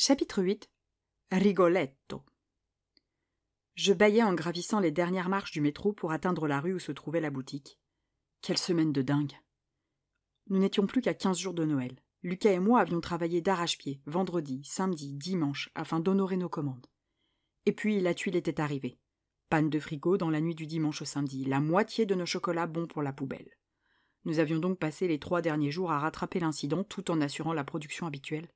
Chapitre 8. Rigoletto. Je bâillais en gravissant les dernières marches du métro pour atteindre la rue où se trouvait la boutique. Quelle semaine de dingue! Nous n'étions plus qu'à 15 jours de Noël. Lucas et moi avions travaillé d'arrache-pied, vendredi, samedi, dimanche, afin d'honorer nos commandes. Et puis la tuile était arrivée. Panne de frigo dans la nuit du dimanche au samedi, la moitié de nos chocolats bons pour la poubelle. Nous avions donc passé les 3 derniers jours à rattraper l'incident tout en assurant la production habituelle.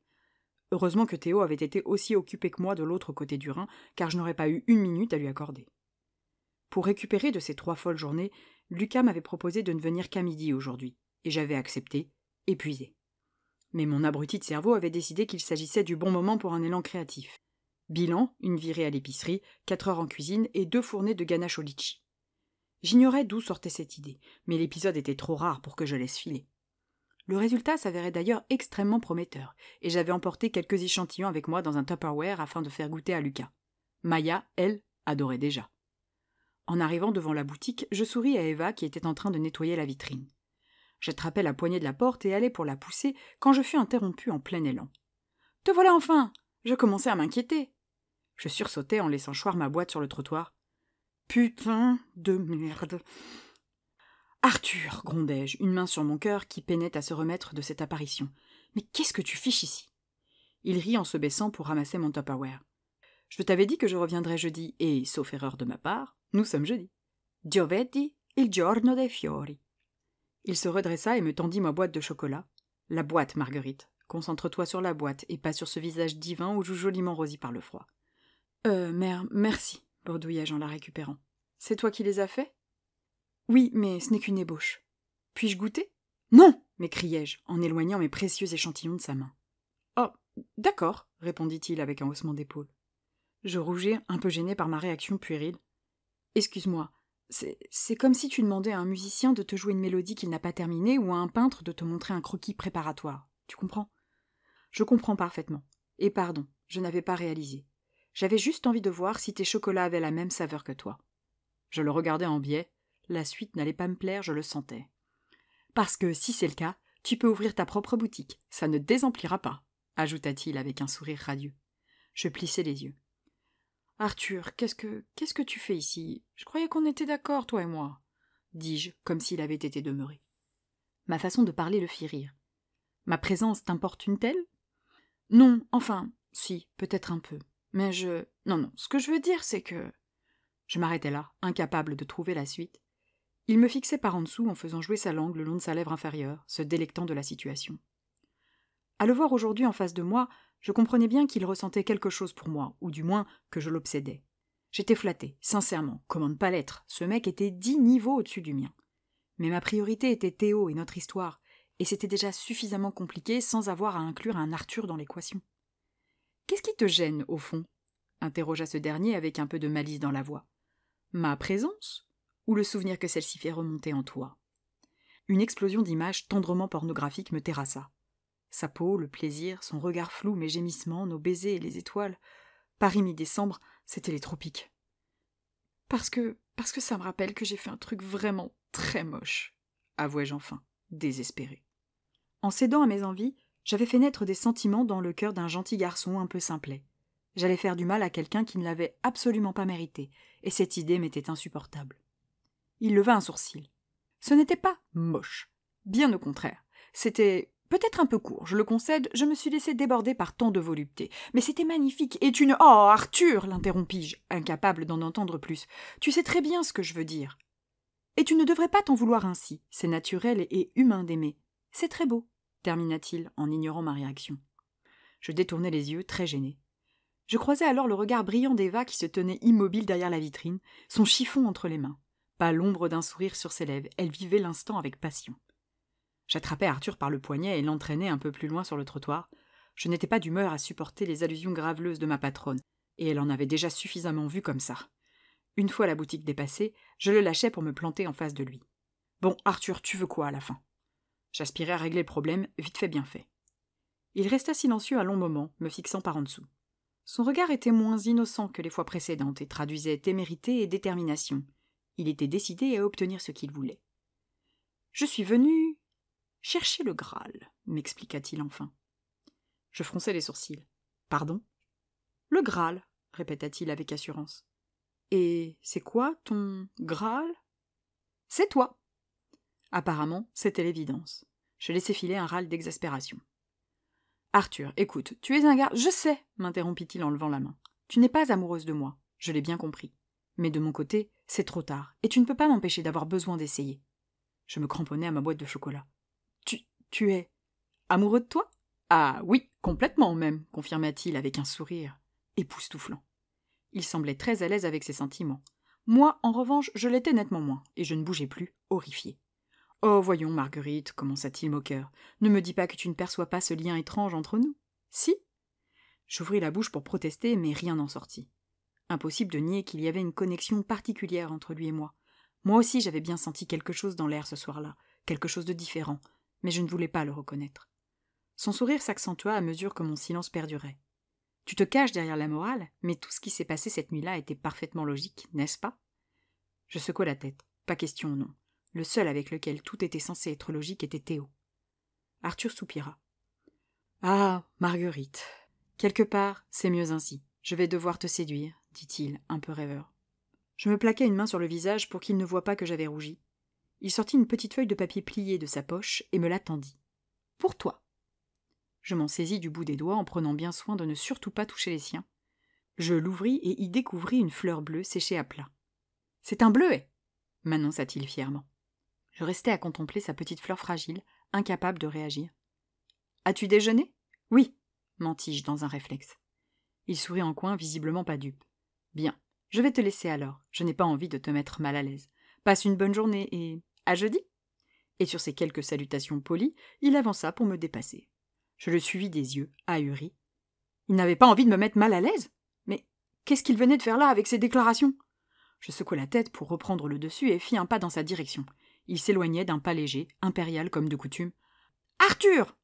Heureusement que Théo avait été aussi occupé que moi de l'autre côté du Rhin, car je n'aurais pas eu 1 minute à lui accorder. Pour récupérer de ces 3 folles journées, Lucas m'avait proposé de ne venir qu'à midi aujourd'hui, et j'avais accepté, épuisé. Mais mon abruti de cerveau avait décidé qu'il s'agissait du bon moment pour un élan créatif. Bilan, une virée à l'épicerie, 4 heures en cuisine et 2 fournées de ganache au litchi. J'ignorais d'où sortait cette idée, mais l'épisode était trop rare pour que je laisse filer. Le résultat s'avérait d'ailleurs extrêmement prometteur, et j'avais emporté quelques échantillons avec moi dans un Tupperware afin de faire goûter à Lucas. Maya, elle, adorait déjà. En arrivant devant la boutique, je souris à Eva qui était en train de nettoyer la vitrine. J'attrapais la poignée de la porte et allais pour la pousser quand je fus interrompu en plein élan. « Te voilà enfin !» Je commençais à m'inquiéter. Je sursautais en laissant choir ma boîte sur le trottoir. « Putain de merde !» « Arthur !» grondai-je, une main sur mon cœur qui peinait à se remettre de cette apparition. « Mais qu'est-ce que tu fiches ici ?» Il rit en se baissant pour ramasser mon Tupperware. « Je t'avais dit que je reviendrais jeudi, et, sauf erreur de ma part, nous sommes jeudi. Giovedì, il giorno dei fiori. » Il se redressa et me tendit ma boîte de chocolat. « La boîte, Marguerite. Concentre-toi sur la boîte, et pas sur ce visage divin aux joues joliment rosies par le froid. »« Merci, » bredouillai-je en la récupérant. « C'est toi qui les as faits ?»« Oui, mais ce n'est qu'une ébauche. Puis-je goûter ?»« Non !» m'écriai-je, en éloignant mes précieux échantillons de sa main. « Oh, d'accord, » répondit-il avec un haussement d'épaule. Je rougis, un peu gêné par ma réaction puérile. « Excuse-moi, c'est comme si tu demandais à un musicien de te jouer une mélodie qu'il n'a pas terminée ou à un peintre de te montrer un croquis préparatoire. Tu comprends ? Je comprends parfaitement. Et pardon, je n'avais pas réalisé. J'avais juste envie de voir si tes chocolats avaient la même saveur que toi. » Je le regardais en biais. La suite n'allait pas me plaire, je le sentais. « Parce que, si c'est le cas, tu peux ouvrir ta propre boutique. Ça ne désemplira pas, » ajouta-t-il avec un sourire radieux. Je plissai les yeux. « Arthur, qu'est-ce que tu fais ici ? Je croyais qu'on était d'accord, toi et moi, » dis-je, comme s'il avait été demeuré. Ma façon de parler le fit rire. « Ma présence t'importune-t-elle ? » ?»« Non, enfin, si, peut-être un peu. Mais Non, ce que je veux dire, c'est que... » Je m'arrêtai là, incapable de trouver la suite. Il me fixait par en dessous en faisant jouer sa langue le long de sa lèvre inférieure, se délectant de la situation. À le voir aujourd'hui en face de moi, je comprenais bien qu'il ressentait quelque chose pour moi, ou du moins que je l'obsédais. J'étais flatté, sincèrement, comment ne pas l'être, ce mec était 10 niveaux au-dessus du mien. Mais ma priorité était Théo et notre histoire, et c'était déjà suffisamment compliqué sans avoir à inclure un Arthur dans l'équation. « Qu'est-ce qui te gêne, au fond ?» interrogea ce dernier avec un peu de malice dans la voix. « Ma présence ? Ou le souvenir que celle-ci fait remonter en toi ?» Une explosion d'images tendrement pornographiques me terrassa. Sa peau, le plaisir, son regard flou, mes gémissements, nos baisers et les étoiles. Paris mi-décembre, c'était les tropiques. Parce que ça me rappelle que j'ai fait un truc vraiment très moche, avouai-je enfin, désespéré. En cédant à mes envies, j'avais fait naître des sentiments dans le cœur d'un gentil garçon un peu simplet. J'allais faire du mal à quelqu'un qui ne l'avait absolument pas mérité, et cette idée m'était insupportable. Il leva un sourcil. Ce n'était pas moche. Bien au contraire. C'était peut-être un peu court, je le concède, je me suis laissé déborder par tant de volupté. Mais c'était magnifique, et tu ne... Oh, Arthur, l'interrompis-je, incapable d'en entendre plus. Tu sais très bien ce que je veux dire. Et tu ne devrais pas t'en vouloir ainsi. C'est naturel et humain d'aimer. C'est très beau, termina-t-il en ignorant ma réaction. Je détournai les yeux, très gêné. Je croisai alors le regard brillant d'Eva qui se tenait immobile derrière la vitrine, son chiffon entre les mains. Pas l'ombre d'un sourire sur ses lèvres, elle vivait l'instant avec passion. J'attrapai Arthur par le poignet et l'entraînai un peu plus loin sur le trottoir. Je n'étais pas d'humeur à supporter les allusions graveleuses de ma patronne, et elle en avait déjà suffisamment vu comme ça. Une fois la boutique dépassée, je le lâchai pour me planter en face de lui. « Bon, Arthur, tu veux quoi à la fin ?» J'aspirais à régler le problème, vite fait bien fait. Il resta silencieux un long moment, me fixant par en dessous. Son regard était moins innocent que les fois précédentes et traduisait témérité et détermination. Il était décidé à obtenir ce qu'il voulait. « Je suis venu chercher le Graal », m'expliqua-t-il enfin. Je fronçai les sourcils. « Pardon ? Le Graal, répéta-t-il avec assurance. Et c'est quoi ton Graal ? C'est toi. Apparemment, c'était l'évidence. Je laissai filer un râle d'exaspération. Arthur, écoute, tu es un gars. Je sais, m'interrompit-il en levant la main. Tu n'es pas amoureuse de moi, je l'ai bien compris. Mais de mon côté, c'est trop tard, et tu ne peux pas m'empêcher d'avoir besoin d'essayer. Je me cramponnai à ma boîte de chocolat. Tu es amoureux de toi ? Ah oui, complètement même, confirma-t-il avec un sourire époustouflant. Il semblait très à l'aise avec ses sentiments. Moi, en revanche, je l'étais nettement moins, et je ne bougeais plus, horrifié. Oh, voyons, Marguerite, commença-t-il moqueur, ne me dis pas que tu ne perçois pas ce lien étrange entre nous. Si ? J'ouvris la bouche pour protester, mais rien n'en sortit. Impossible de nier qu'il y avait une connexion particulière entre lui et moi. Moi aussi, j'avais bien senti quelque chose dans l'air ce soir-là, quelque chose de différent, mais je ne voulais pas le reconnaître. Son sourire s'accentua à mesure que mon silence perdurait. Tu te caches derrière la morale, mais tout ce qui s'est passé cette nuit-là était parfaitement logique, n'est-ce pas ? Je secouai la tête. Pas question, non. Le seul avec lequel tout était censé être logique était Théo. Arthur soupira. Ah, Marguerite. Quelque part, c'est mieux ainsi. Je vais devoir te séduire, dit-il, un peu rêveur. Je me plaquai une main sur le visage pour qu'il ne voie pas que j'avais rougi. Il sortit une petite feuille de papier pliée de sa poche et me la tendit. Pour toi. Je m'en saisis du bout des doigts en prenant bien soin de ne surtout pas toucher les siens. Je l'ouvris et y découvris une fleur bleue séchée à plat. C'est un bleuet, m'annonça-t-il fièrement. Je restai à contempler sa petite fleur fragile, incapable de réagir. As-tu déjeuné ? Oui, mentis-je dans un réflexe. Il sourit en coin, visiblement pas dupe. Bien, je vais te laisser alors. Je n'ai pas envie de te mettre mal à l'aise. Passe une bonne journée et à jeudi. Et sur ces quelques salutations polies, il avança pour me dépasser. Je le suivis des yeux, ahuri. Il n'avait pas envie de me mettre mal à l'aise ? Mais qu'est-ce qu'il venait de faire là avec ces déclarations ? Je secouai la tête pour reprendre le dessus et fis un pas dans sa direction. Il s'éloignait d'un pas léger, impérial comme de coutume. « Arthur !»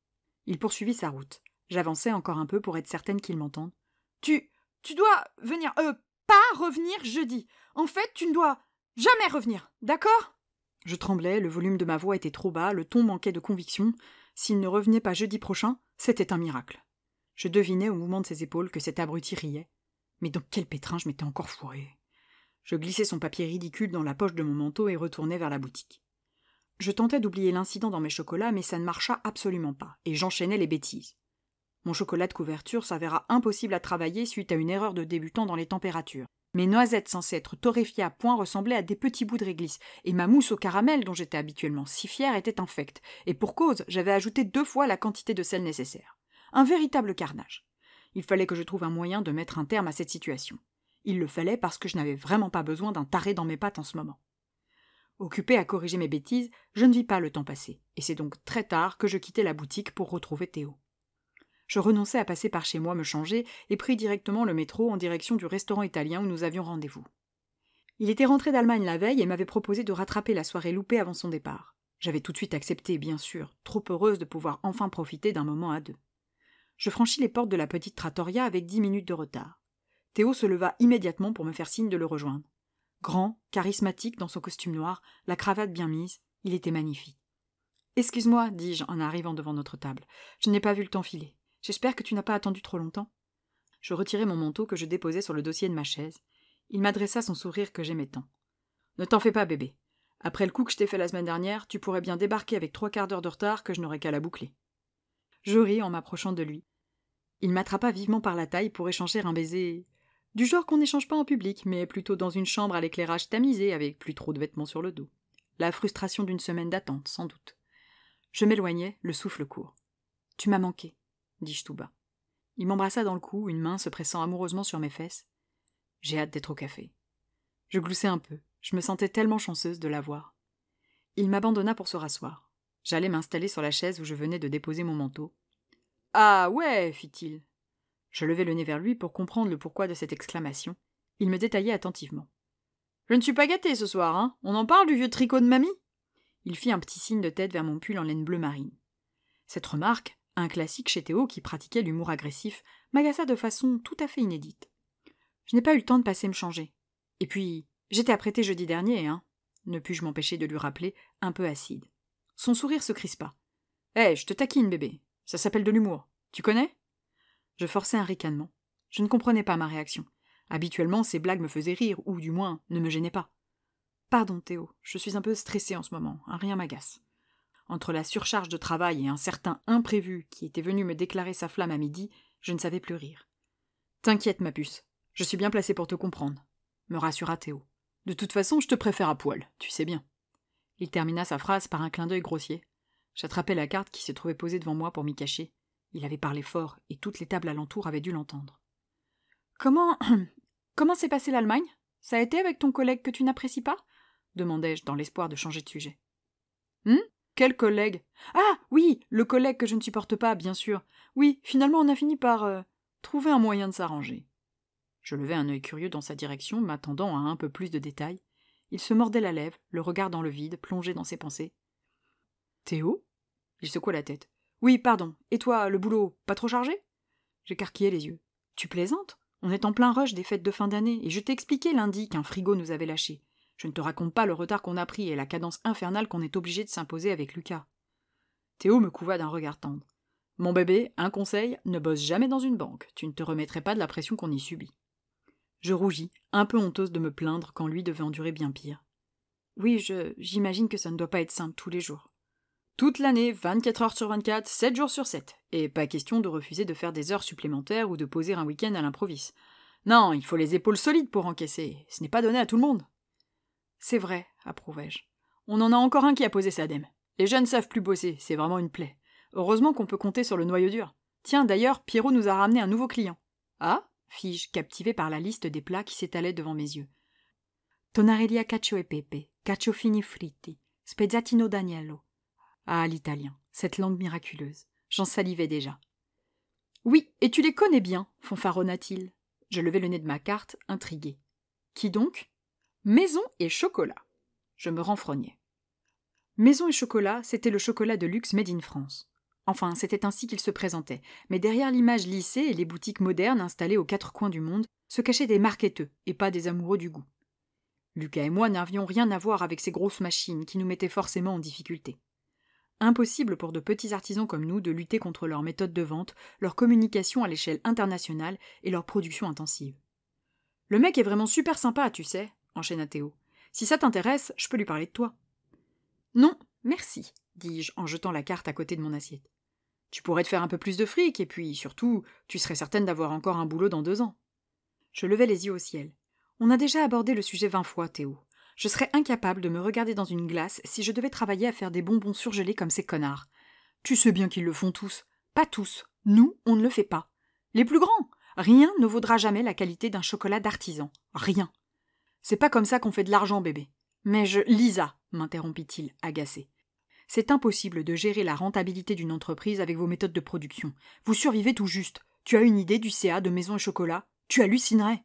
Il poursuivit sa route. J'avançai encore un peu pour être certaine qu'il m'entende. « Tu dois venir, pas revenir jeudi. En fait, tu ne dois jamais revenir, d'accord ?» Je tremblais, le volume de ma voix était trop bas, le ton manquait de conviction. S'il ne revenait pas jeudi prochain, c'était un miracle. Je devinais au mouvement de ses épaules que cet abruti riait. Mais dans quel pétrin je m'étais encore fourré. Je glissai son papier ridicule dans la poche de mon manteau et retournai vers la boutique. Je tentais d'oublier l'incident dans mes chocolats, mais ça ne marcha absolument pas, et j'enchaînais les bêtises. Mon chocolat de couverture s'avéra impossible à travailler suite à une erreur de débutant dans les températures. Mes noisettes censées être torréfiées à point ressemblaient à des petits bouts de réglisse, et ma mousse au caramel, dont j'étais habituellement si fière, était infecte, et pour cause, j'avais ajouté 2 fois la quantité de sel nécessaire. Un véritable carnage. Il fallait que je trouve un moyen de mettre un terme à cette situation. Il le fallait parce que je n'avais vraiment pas besoin d'un taré dans mes pattes en ce moment. Occupé à corriger mes bêtises, je ne vis pas le temps passer, et c'est donc très tard que je quittai la boutique pour retrouver Théo. Je renonçai à passer par chez moi me changer et pris directement le métro en direction du restaurant italien où nous avions rendez-vous. Il était rentré d'Allemagne la veille et m'avait proposé de rattraper la soirée loupée avant son départ. J'avais tout de suite accepté, bien sûr, trop heureuse de pouvoir enfin profiter d'un moment à deux. Je franchis les portes de la petite trattoria avec 10 minutes de retard. Théo se leva immédiatement pour me faire signe de le rejoindre. Grand, charismatique dans son costume noir, la cravate bien mise, il était magnifique. « Excuse-moi, dis-je en arrivant devant notre table. Je n'ai pas vu le temps filer. J'espère que tu n'as pas attendu trop longtemps. » Je retirai mon manteau que je déposais sur le dossier de ma chaise. Il m'adressa son sourire que j'aimais tant. « Ne t'en fais pas, bébé. Après le coup que je t'ai fait la semaine dernière, tu pourrais bien débarquer avec 3/4 d'heure de retard que je n'aurais qu'à la boucler. » Je ris en m'approchant de lui. Il m'attrapa vivement par la taille pour échanger un baiser du genre qu'on n'échange pas en public, mais plutôt dans une chambre à l'éclairage tamisé, avec plus trop de vêtements sur le dos. La frustration d'une semaine d'attente, sans doute. Je m'éloignais, le souffle court. « Tu m'as manqué, » dis-je tout bas. Il m'embrassa dans le cou, une main se pressant amoureusement sur mes fesses. « J'ai hâte d'être au café. » Je gloussai un peu. Je me sentais tellement chanceuse de l'avoir. Il m'abandonna pour se rasseoir. J'allais m'installer sur la chaise où je venais de déposer mon manteau. « Ah ouais » fit-il. Je levai le nez vers lui pour comprendre le pourquoi de cette exclamation. Il me détaillait attentivement. « Je ne suis pas gâtée ce soir, hein ? On en parle du vieux tricot de mamie ?» Il fit un petit signe de tête vers mon pull en laine bleu marine. Cette remarque, un classique chez Théo qui pratiquait l'humour agressif, m'agaça de façon tout à fait inédite. Je n'ai pas eu le temps de passer me changer. Et puis, j'étais apprêtée jeudi dernier, hein ? Ne pus-je m'empêcher de lui rappeler, un peu acide. Son sourire se crispa. « Hé, je te taquine, bébé. Ça s'appelle de l'humour. Tu connais ?» Je forçai un ricanement. Je ne comprenais pas ma réaction. Habituellement, ces blagues me faisaient rire, ou du moins, ne me gênaient pas. Pardon, Théo, je suis un peu stressée en ce moment, rien m'agace. Entre la surcharge de travail et un certain imprévu qui était venu me déclarer sa flamme à midi, je ne savais plus rire. T'inquiète, ma puce, je suis bien placé pour te comprendre, me rassura Théo. De toute façon, je te préfère à poil, tu sais bien. Il termina sa phrase par un clin d'œil grossier. J'attrapai la carte qui se trouvait posée devant moi pour m'y cacher. Il avait parlé fort, et toutes les tables alentour avaient dû l'entendre. Comment s'est passée l'Allemagne? Ça a été avec ton collègue que tu n'apprécies pas? Demandai-je dans l'espoir de changer de sujet. Quel collègue? Ah, oui, le collègue que je ne supporte pas, bien sûr. Oui, finalement on a fini par trouver un moyen de s'arranger. Je levai un œil curieux dans sa direction, m'attendant à un peu plus de détails. Il se mordait la lèvre, le regard dans le vide, plongé dans ses pensées. Théo? Il secoua la tête. Oui, pardon. Et toi, le boulot, pas trop chargé? J'écarquillai les yeux. Tu plaisantes? On est en plein rush des fêtes de fin d'année, et je t'ai expliqué lundi qu'un frigo nous avait lâchés. Je ne te raconte pas le retard qu'on a pris et la cadence infernale qu'on est obligé de s'imposer avec Lucas. Théo me couva d'un regard tendre. Mon bébé, un conseil, ne bosse jamais dans une banque. Tu ne te remettrais pas de la pression qu'on y subit. Je rougis, un peu honteuse de me plaindre quand lui devait endurer bien pire. Oui, j'imagine que ça ne doit pas être simple tous les jours. Toute l'année, 24 heures sur 24, 7 jours sur 7. Et pas question de refuser de faire des heures supplémentaires ou de poser un week-end à l'improviste. Non, il faut les épaules solides pour encaisser. Ce n'est pas donné à tout le monde. C'est vrai, approuvai-je. On en a encore un qui a posé sa dème. Les jeunes savent plus bosser, c'est vraiment une plaie. Heureusement qu'on peut compter sur le noyau dur. Tiens, d'ailleurs, Pierrot nous a ramené un nouveau client. Ah? Fis-je, captivé par la liste des plats qui s'étalait devant mes yeux. Tonarelli a cacio e pepe, cacio fini fritti, spezzatino d'agnello. Ah, l'italien, cette langue miraculeuse. J'en salivais déjà. Oui, et tu les connais bien, fanfaronna-t-il. Je levai le nez de ma carte, intrigué. Qui donc? Maison et chocolat. Je me renfrognai. Maison et chocolat, c'était le chocolat de luxe made in France. Enfin, c'était ainsi qu'il se présentait, mais derrière l'image lissée et les boutiques modernes installées aux quatre coins du monde, se cachaient des marketeux, et pas des amoureux du goût. Lucas et moi n'avions rien à voir avec ces grosses machines qui nous mettaient forcément en difficulté. Impossible pour de petits artisans comme nous de lutter contre leurs méthodes de vente, leur communication à l'échelle internationale et leur production intensive. Le mec est vraiment super sympa, tu sais, enchaîna Théo. Si ça t'intéresse, je peux lui parler de toi. Non, merci, dis-je en jetant la carte à côté de mon assiette. Tu pourrais te faire un peu plus de fric, et puis, surtout, tu serais certaine d'avoir encore un boulot dans 2 ans. Je levai les yeux au ciel. On a déjà abordé le sujet 20 fois, Théo. Je serais incapable de me regarder dans une glace si je devais travailler à faire des bonbons surgelés comme ces connards. Tu sais bien qu'ils le font tous. Pas tous. Nous, on ne le fait pas. Les plus grands. Rien ne vaudra jamais la qualité d'un chocolat d'artisan. Rien. C'est pas comme ça qu'on fait de l'argent, bébé. Mais Lisa, m'interrompit-il, agacé. C'est impossible de gérer la rentabilité d'une entreprise avec vos méthodes de production. Vous survivez tout juste. Tu as une idée du CA de Maison et Chocolat? Tu hallucinerais.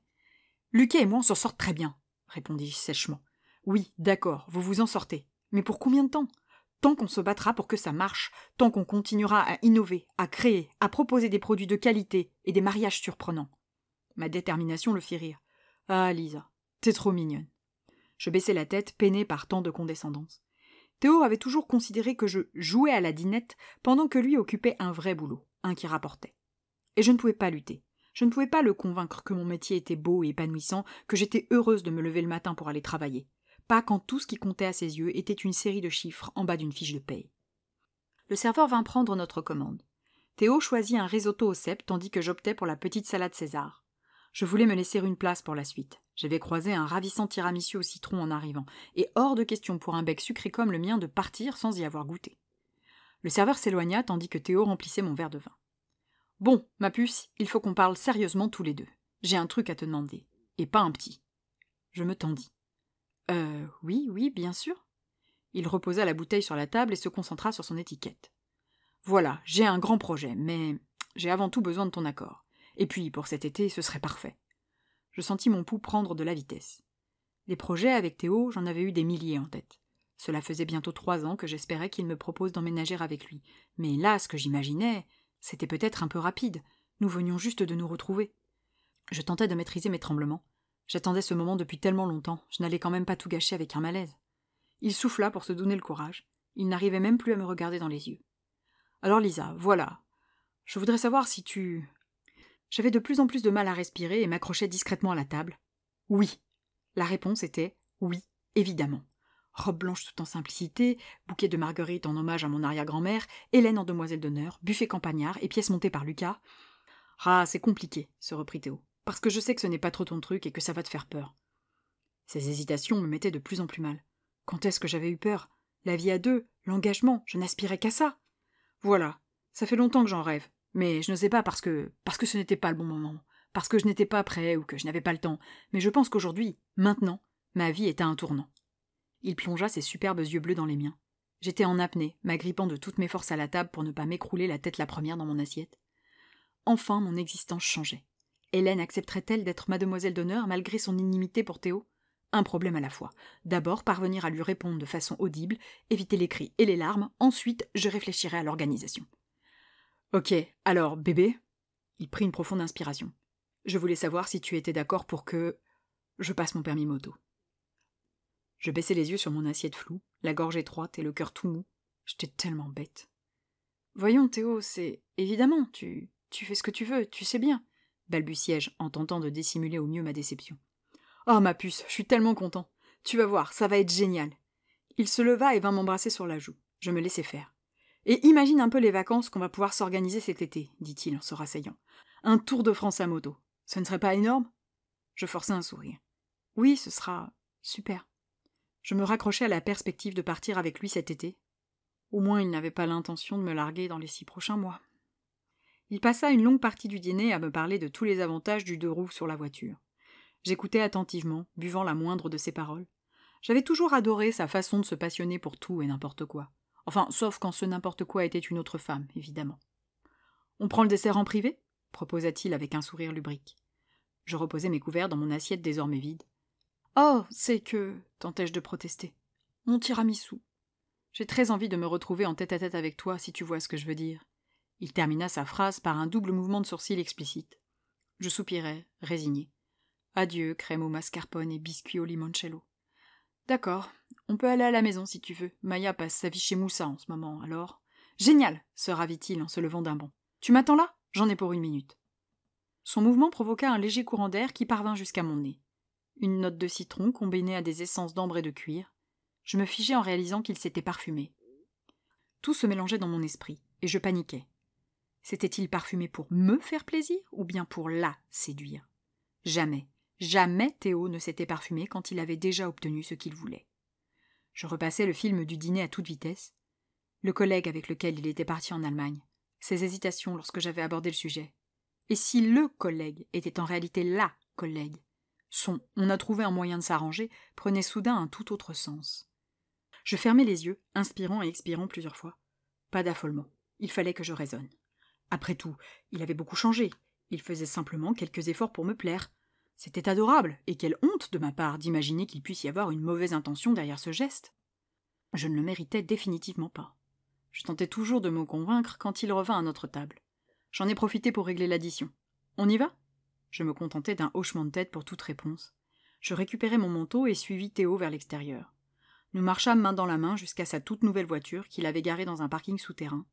Lucas et moi, on s'en sort très bien, répondis-je sèchement. Oui, d'accord, vous vous en sortez. Mais pour combien de temps? Tant qu'on se battra pour que ça marche, tant qu'on continuera à innover, à créer, à proposer des produits de qualité et des mariages surprenants. Ma détermination le fit rire. Ah, Lisa, t'es trop mignonne. Je baissai la tête, peinée par tant de condescendance. Théo avait toujours considéré que je jouais à la dinette pendant que lui occupait un vrai boulot, un qui rapportait. Et je ne pouvais pas lutter. Je ne pouvais pas le convaincre que mon métier était beau et épanouissant, que j'étais heureuse de me lever le matin pour aller travailler. Pas quand tout ce qui comptait à ses yeux était une série de chiffres en bas d'une fiche de paye. Le serveur vint prendre notre commande. Théo choisit un risotto au cèpe tandis que j'optais pour la petite salade César. Je voulais me laisser une place pour la suite. J'avais croisé un ravissant tiramisu au citron en arrivant, et hors de question pour un bec sucré comme le mien de partir sans y avoir goûté. Le serveur s'éloigna tandis que Théo remplissait mon verre de vin. « Bon, ma puce, il faut qu'on parle sérieusement tous les deux. J'ai un truc à te demander, et pas un petit. » Je me tendis. « Oui, bien sûr. » Il reposa la bouteille sur la table et se concentra sur son étiquette. « Voilà, j'ai un grand projet, mais j'ai avant tout besoin de ton accord. Et puis, pour cet été, ce serait parfait. » Je sentis mon pouls prendre de la vitesse. Les projets avec Théo, j'en avais eu des milliers en tête. Cela faisait bientôt 3 ans que j'espérais qu'il me propose d'emménager avec lui. Mais là, ce que j'imaginais, c'était peut-être un peu rapide. Nous venions juste de nous retrouver. Je tentais de maîtriser mes tremblements. J'attendais ce moment depuis tellement longtemps, je n'allais quand même pas tout gâcher avec un malaise. Il souffla pour se donner le courage. Il n'arrivait même plus à me regarder dans les yeux. « Alors Lisa, voilà. Je voudrais savoir si tu... J'avais de plus en plus de mal à respirer et m'accrochais discrètement à la table. Oui. La réponse était oui, évidemment. Robe blanche tout en simplicité, bouquet de marguerites en hommage à mon arrière-grand-mère, Hélène en demoiselle d'honneur, buffet campagnard et pièce montée par Lucas. Ah, c'est compliqué, se reprit Théo, parce que je sais que ce n'est pas trop ton truc et que ça va te faire peur. Ces hésitations me mettaient de plus en plus mal. Quand est-ce que j'avais eu peur? La vie à deux, l'engagement, je n'aspirais qu'à ça. Voilà, ça fait longtemps que j'en rêve, mais je ne sais pas parce que ce n'était pas le bon moment, parce que je n'étais pas prêt ou que je n'avais pas le temps, mais je pense qu'aujourd'hui, maintenant, ma vie est à un tournant. Il plongea ses superbes yeux bleus dans les miens. J'étais en apnée, m'agrippant de toutes mes forces à la table pour ne pas m'écrouler la tête la première dans mon assiette. Enfin, mon existence changeait. Hélène accepterait-elle d'être mademoiselle d'honneur malgré son inimité pour Théo? Un problème à la fois. D'abord, parvenir à lui répondre de façon audible, éviter les cris et les larmes, ensuite, je réfléchirai à l'organisation. Ok, alors, bébé? Il prit une profonde inspiration. Je voulais savoir si tu étais d'accord pour que je passe mon permis moto. Je baissai les yeux sur mon assiette floue, la gorge étroite et le cœur tout mou. J'étais tellement bête. Voyons, Théo, c'est... Évidemment, tu fais ce que tu veux, tu sais bien, balbutiai-je en tentant de dissimuler au mieux ma déception. Oh, ma puce, je suis tellement content. Tu vas voir, ça va être génial. Il se leva et vint m'embrasser sur la joue. Je me laissai faire. Et imagine un peu les vacances qu'on va pouvoir s'organiser cet été, dit-il en se rasseyant. Un tour de France à moto. Ce ne serait pas énorme? Je forçai un sourire. Oui, ce sera super. Je me raccrochai à la perspective de partir avec lui cet été. Au moins, il n'avait pas l'intention de me larguer dans les 6 prochains mois. Il passa une longue partie du dîner à me parler de tous les avantages du 2 roues sur la voiture. J'écoutais attentivement, buvant la moindre de ses paroles. J'avais toujours adoré sa façon de se passionner pour tout et n'importe quoi. Enfin, sauf quand ce n'importe quoi était une autre femme, évidemment. « On prend le dessert en privé » proposa-t-il avec un sourire lubrique. Je reposai mes couverts dans mon assiette désormais vide. « Oh, c'est que... » tentai-je de protester. « Mon tiramisu. J'ai très envie de me retrouver en tête-à-tête avec toi, si tu vois ce que je veux dire. » Il termina sa phrase par un double mouvement de sourcils explicite. Je soupirai, résigné. Adieu, crème au mascarpone et biscuits au limoncello. D'accord, on peut aller à la maison si tu veux. Maya passe sa vie chez Moussa en ce moment, alors. Génial, se ravit-il en se levant d'un bond. Tu m'attends là? J'en ai pour 1 minute. Son mouvement provoqua un léger courant d'air qui parvint jusqu'à mon nez. Une note de citron combinée à des essences d'ambre et de cuir. Je me figeai en réalisant qu'il s'était parfumé. Tout se mélangeait dans mon esprit, et je paniquais. S'était-il parfumé pour me faire plaisir ou bien pour la séduire? Jamais, jamais Théo ne s'était parfumé quand il avait déjà obtenu ce qu'il voulait. Je repassai le film du dîner à toute vitesse. Le collègue avec lequel il était parti en Allemagne, ses hésitations lorsque j'avais abordé le sujet. Et si le collègue était en réalité la collègue, son « on a trouvé un moyen de s'arranger » prenait soudain un tout autre sens. Je fermai les yeux, inspirant et expirant plusieurs fois. Pas d'affolement. Il fallait que je raisonne. Après tout, il avait beaucoup changé. Il faisait simplement quelques efforts pour me plaire. C'était adorable, et quelle honte de ma part d'imaginer qu'il puisse y avoir une mauvaise intention derrière ce geste. Je ne le méritais définitivement pas. Je tentais toujours de me convaincre quand il revint à notre table. J'en ai profité pour régler l'addition. On y va? Je me contentai d'un hochement de tête pour toute réponse. Je récupérai mon manteau et suivis Théo vers l'extérieur. Nous marchâmes main dans la main jusqu'à sa toute nouvelle voiture qu'il avait garée dans un parking souterrain.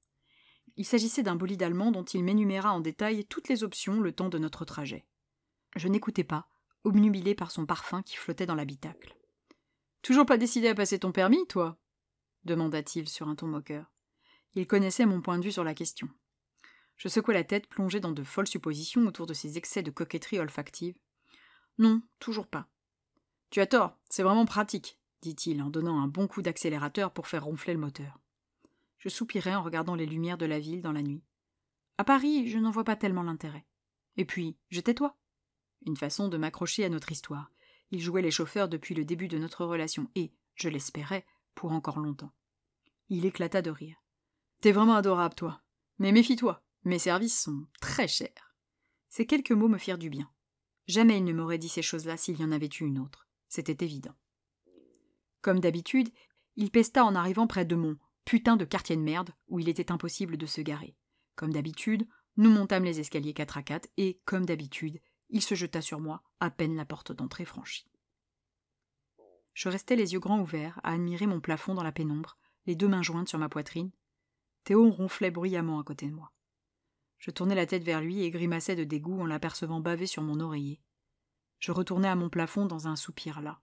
Il s'agissait d'un bolide allemand dont il m'énuméra en détail toutes les options le temps de notre trajet. Je n'écoutais pas, obnubilé par son parfum qui flottait dans l'habitacle. « Toujours pas décidé à passer ton permis, toi » demanda-t-il sur un ton moqueur. Il connaissait mon point de vue sur la question. Je secouai la tête, plongé dans de folles suppositions autour de ces excès de coquetterie olfactive. « Non, toujours pas. »« Tu as tort, c'est vraiment pratique, » dit-il en donnant un bon coup d'accélérateur pour faire ronfler le moteur. Je soupirai en regardant les lumières de la ville dans la nuit. À Paris, je n'en vois pas tellement l'intérêt. Et puis, je tais-toi. Une façon de m'accrocher à notre histoire. Il jouait les chauffeurs depuis le début de notre relation et, je l'espérais, pour encore longtemps. Il éclata de rire. T'es vraiment adorable, toi. Mais méfie-toi, mes services sont très chers. Ces quelques mots me firent du bien. Jamais il ne m'aurait dit ces choses-là s'il y en avait eu une autre. C'était évident. Comme d'habitude, il pesta en arrivant près de mon putain de quartier de merde où il était impossible de se garer. Comme d'habitude, nous montâmes les escaliers 4x4 et, comme d'habitude, il se jeta sur moi à peine la porte d'entrée franchie. Je restais les yeux grands ouverts à admirer mon plafond dans la pénombre, les 2 mains jointes sur ma poitrine. Théo ronflait bruyamment à côté de moi. Je tournai la tête vers lui et grimaçai de dégoût en l'apercevant baver sur mon oreiller. Je retournai à mon plafond dans un soupir las.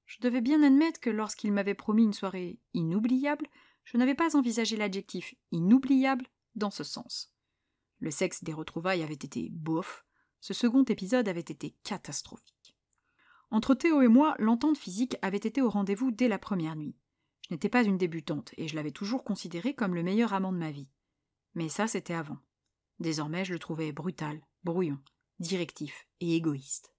Je devais bien admettre que lorsqu'il m'avait promis une soirée inoubliable, je n'avais pas envisagé l'adjectif inoubliable dans ce sens. Le sexe des retrouvailles avait été bof, ce second épisode avait été catastrophique. Entre Théo et moi, l'entente physique avait été au rendez-vous dès la première nuit. Je n'étais pas une débutante, et je l'avais toujours considéré comme le meilleur amant de ma vie. Mais ça, c'était avant. Désormais, je le trouvais brutal, brouillon, directif et égoïste.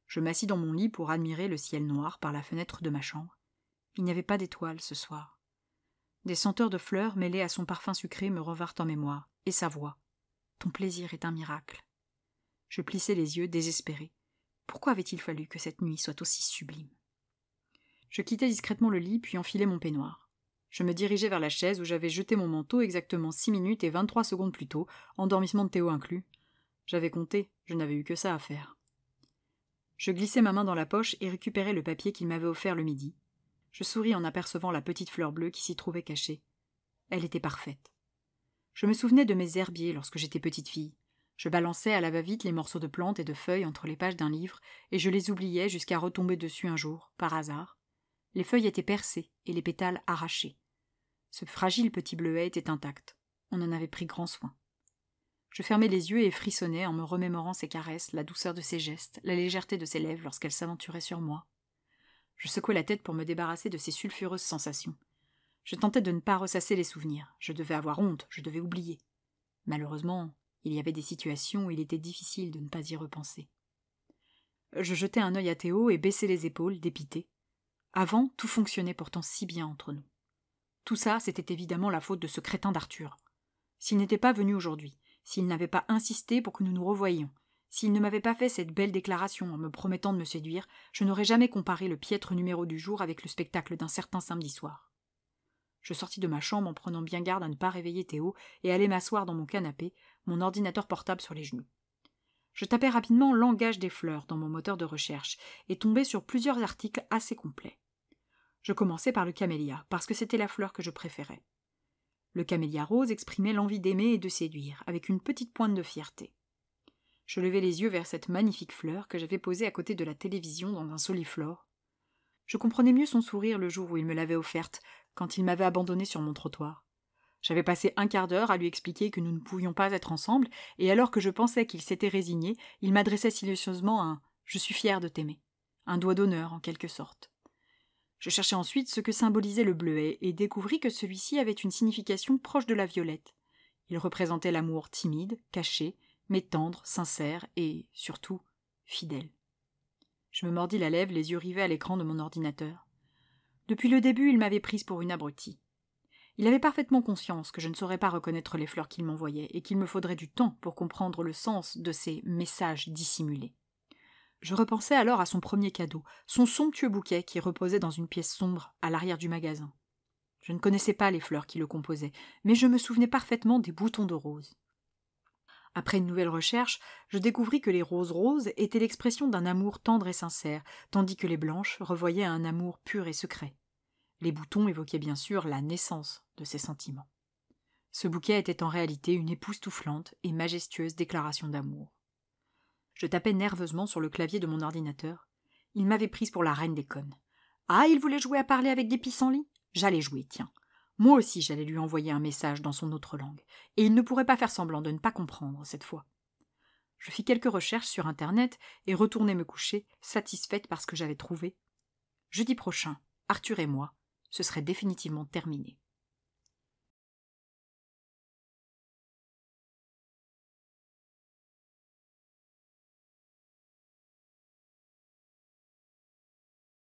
Je m'assis dans mon lit pour admirer le ciel noir par la fenêtre de ma chambre. Il n'y avait pas d'étoiles ce soir. Des senteurs de fleurs mêlées à son parfum sucré me revinrent en mémoire, et sa voix. « Ton plaisir est un miracle. » Je plissai les yeux, désespéré. Pourquoi avait-il fallu que cette nuit soit aussi sublime? Je quittai discrètement le lit, puis enfilai mon peignoir. Je me dirigeai vers la chaise où j'avais jeté mon manteau exactement 6 minutes et 23 secondes plus tôt, endormissement de Théo inclus. J'avais compté, je n'avais eu que ça à faire. Je glissai ma main dans la poche et récupérai le papier qu'il m'avait offert le midi. Je souris en apercevant la petite fleur bleue qui s'y trouvait cachée. Elle était parfaite. Je me souvenais de mes herbiers lorsque j'étais petite fille. Je balançais à la va-vite les morceaux de plantes et de feuilles entre les pages d'un livre, et je les oubliais jusqu'à retomber dessus un jour, par hasard. Les feuilles étaient percées et les pétales arrachés. Ce fragile petit bleuet était intact. On en avait pris grand soin. Je fermais les yeux et frissonnais en me remémorant ses caresses, la douceur de ses gestes, la légèreté de ses lèvres lorsqu'elle s'aventurait sur moi. Je secouais la tête pour me débarrasser de ces sulfureuses sensations. Je tentais de ne pas ressasser les souvenirs. Je devais avoir honte, je devais oublier. Malheureusement, il y avait des situations où il était difficile de ne pas y repenser. Je jetai un œil à Théo et baissai les épaules, dépité. Avant, tout fonctionnait pourtant si bien entre nous. Tout ça, c'était évidemment la faute de ce crétin d'Arthur. S'il n'était pas venu aujourd'hui, s'il n'avait pas insisté pour que nous nous revoyions, s'il ne m'avait pas fait cette belle déclaration en me promettant de me séduire, je n'aurais jamais comparé le piètre numéro du jour avec le spectacle d'un certain samedi soir. Je sortis de ma chambre en prenant bien garde à ne pas réveiller Théo et allai m'asseoir dans mon canapé, mon ordinateur portable sur les genoux. Je tapai rapidement « Langage des fleurs » dans mon moteur de recherche et tombai sur plusieurs articles assez complets. Je commençai par le camélia, parce que c'était la fleur que je préférais. Le camélia rose exprimait l'envie d'aimer et de séduire, avec une petite pointe de fierté. Je levai les yeux vers cette magnifique fleur que j'avais posée à côté de la télévision dans un soliflore. Je comprenais mieux son sourire le jour où il me l'avait offerte, quand il m'avait abandonné sur mon trottoir. J'avais passé un quart d'heure à lui expliquer que nous ne pouvions pas être ensemble, et alors que je pensais qu'il s'était résigné, il m'adressait silencieusement un « Je suis fier de t'aimer », un doigt d'honneur en quelque sorte. Je cherchai ensuite ce que symbolisait le bleuet et découvris que celui-ci avait une signification proche de la violette. Il représentait l'amour timide, caché, mais tendre, sincère et, surtout, fidèle. Je me mordis la lèvre, les yeux rivés à l'écran de mon ordinateur. Depuis le début, il m'avait prise pour une abrutie. Il avait parfaitement conscience que je ne saurais pas reconnaître les fleurs qu'il m'envoyait et qu'il me faudrait du temps pour comprendre le sens de ces messages dissimulés. Je repensais alors à son premier cadeau, son somptueux bouquet qui reposait dans une pièce sombre à l'arrière du magasin. Je ne connaissais pas les fleurs qui le composaient, mais je me souvenais parfaitement des boutons de rose. Après une nouvelle recherche, je découvris que les roses roses étaient l'expression d'un amour tendre et sincère, tandis que les blanches revoyaient un amour pur et secret. Les boutons évoquaient bien sûr la naissance de ces sentiments. Ce bouquet était en réalité une époustouflante et majestueuse déclaration d'amour. Je tapais nerveusement sur le clavier de mon ordinateur. Il m'avait prise pour la reine des connes. Ah, il voulait jouer à parler avec des pissenlits? J'allais jouer, tiens. Moi aussi, j'allais lui envoyer un message dans son autre langue. Et il ne pourrait pas faire semblant de ne pas comprendre cette fois. Je fis quelques recherches sur Internet et retournai me coucher, satisfaite par ce que j'avais trouvé. Jeudi prochain, Arthur et moi, ce serait définitivement terminé.